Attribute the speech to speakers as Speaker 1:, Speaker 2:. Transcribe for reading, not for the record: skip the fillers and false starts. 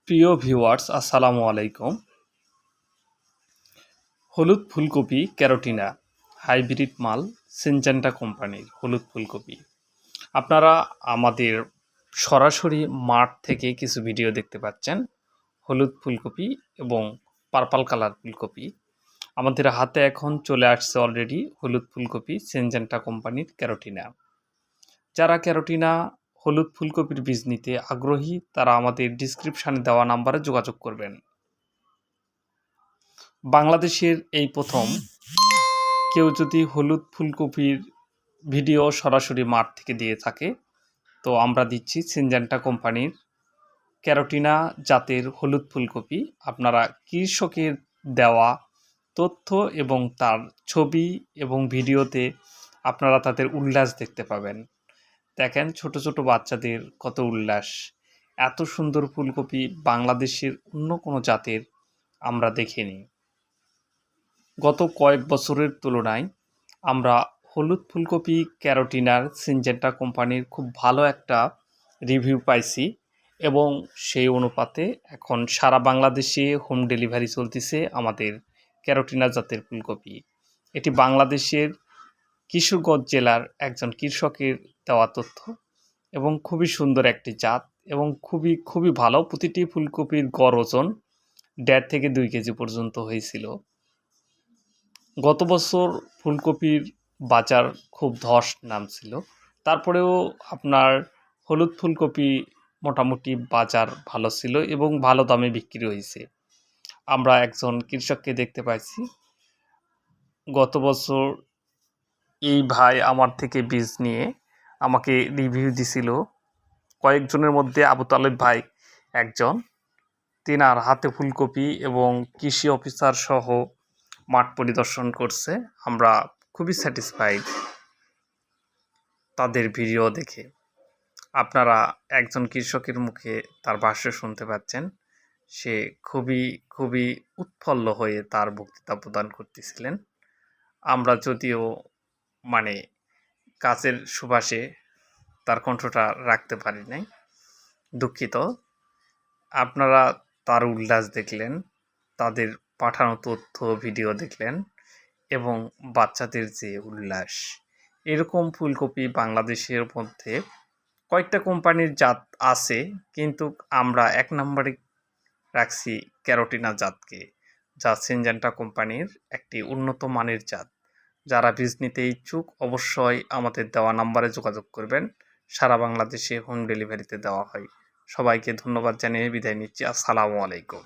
Speaker 1: প্রিয় ভিউয়ার্স, আসসালামু আলাইকুম। হলুদ ফুলকপি ক্যারোটিনা হাইব্রিড মাল সিনজেন্টা কোম্পানির হলুদ ফুলকপি। আপনারা আমাদের সরাসরি মাঠ থেকে কিছু ভিডিও দেখতে পাচ্ছেন। হলুদ ফুলকপি এবং পার্পল কালার ফুলকপি আমাদের হাতে এখন চলে আসছে অলরেডি। হলুদ ফুলকপি সিনজেন্টা কোম্পানির ক্যারোটিনা। যারা ক্যারোটিনা হলুদ ফুলকপির বীজ নিতে আগ্রহী তারা আমাদের ডিসক্রিপশানে দেওয়া নাম্বারে যোগাযোগ করবেন। বাংলাদেশের এই প্রথম কেউ যদি হলুদ ফুলকপির ভিডিও সরাসরি মাঠ থেকে দিয়ে থাকে, তো আমরা দিচ্ছি সিনজেন্টা কোম্পানির ক্যারোটিনা জাতের হলুদ ফুলকপি। আপনারা কৃষকের দেওয়া তথ্য এবং তার ছবি এবং ভিডিওতে আপনারা তাদের উল্লাস দেখতে পাবেন। দেখেন ছোট ছোট বাচ্চাদের কত উল্লাস। এত সুন্দর ফুলকপি বাংলাদেশের অন্য কোনো জাতের আমরা দেখিনি। গত কয়েক বছরের তুলনায় আমরা হলুদ ফুলকপি ক্যারোটিনার সিনজেন্টা কোম্পানির খুব ভালো একটা রিভিউ পাইছি এবং সেই অনুপাতে এখন সারা বাংলাদেশে হোম ডেলিভারি চলতেছে আমাদের ক্যারোটিনা জাতের ফুলকপি। এটি বাংলাদেশের কিশোরগঞ্জ জেলার একজন কৃষকের দেওয়া তথ্য এবং খুবই সুন্দর একটি জাত এবং খুবই ভালো। প্রতিটি ফুলকপির গড় ওজন 1.5 থেকে 2 কেজি পর্যন্ত হয়েছিল। গত বছর ফুলকপির বাজার খুব ধস নামছিল, তারপরেও আপনার হলুদ ফুলকপি মোটামুটি বাজার ভালো ছিল এবং ভালো দামে বিক্রি হয়েছে। আমরা একজন কৃষককে দেখতে পাইছি গত বছর এই ভাই আমার থেকে বীজ নিয়ে আমাকে রিভিউ দিছিল। কয়েকজনের মধ্যে আবু তালেব ভাই একজন, তিনার হাতে ফুলকপি এবং কৃষি অফিসার সহ মাঠ পরিদর্শন করছে। আমরা খুবই স্যাটিসফাইড তাদের ভিডিও দেখে। আপনারা একজন কৃষকের মুখে তার ভাষ্য শুনতে পাচ্ছেন। সে খুবই উৎফুল্ল হয়ে তার বক্তৃতা প্রদান করতেছিলেন। আমরা যদিও মানে কাজের সুবাসে তার কণ্ঠটা রাখতে পারি নাই, দুঃখিত। আপনারা তার উল্লাস দেখলেন, তাদের পাঠানো তথ্য ভিডিও দেখলেন এবং বাচ্চাদের যে উল্লাস। এরকম ফুলকপি বাংলাদেশের মধ্যে কয়েকটা কোম্পানির জাত আছে, কিন্তু আমরা 1 নম্বরে রাখছি ক্যারোটিনা জাতকে, যা সিনজেন্টা কোম্পানির একটি উন্নত মানের জাত। যারা বীজ নিতে ইচ্ছুক অবশ্যই আমাদের দেওয়া নাম্বারে যোগাযোগ করবেন। সারা বাংলাদেশে হোম ডেলিভারিতে দেওয়া হয়। সবাইকে ধন্যবাদ জানিয়ে বিদায় নিচ্ছি। আসসালামু আলাইকুম।